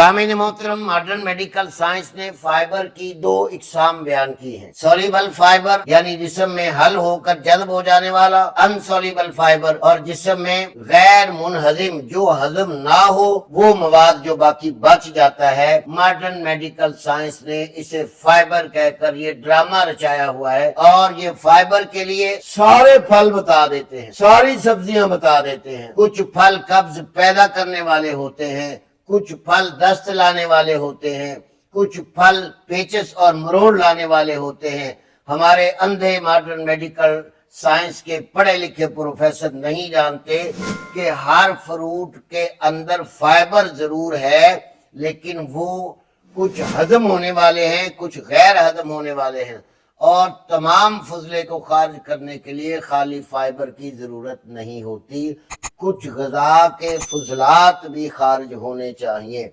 सामीन मोहतरम, modern medical science ने फाइबर की दो इकसाम बयान की हैं। सॉल्युबल फाइबर यानी जिस्म में हल होकर जल्ब हो जाने वाला, अनसॉल्युबल फाइबर और जिस्म में गैर मुनहजिम जो हजम ना हो वो मवाद जो बाकी बच जाता है। मॉडर्न मेडिकल साइंस ने इसे फाइबर कहकर ये ड्रामा रचाया हुआ है और ये फाइबर के लिए सारे फल बता देते हैं, सारी सब्जियां बता देते हैं। कुछ फल कब्ज पैदा करने वाले होते हैं, कुछ फल दस्त लाने वाले होते हैं, कुछ फल पेचस और मरोड़ लाने वाले होते हैं। हमारे अंधे मॉडर्न मेडिकल साइंस के पढ़े लिखे प्रोफेसर नहीं जानते कि हर फ्रूट के अंदर फाइबर जरूर है, लेकिन वो कुछ हजम होने वाले हैं, कुछ गैर हजम होने वाले हैं। और तमाम फजले को खारिज करने के लिए खाली फाइबर की जरूरत नहीं होती, कुछ गजा के फजलात भी खारिज होने चाहिए।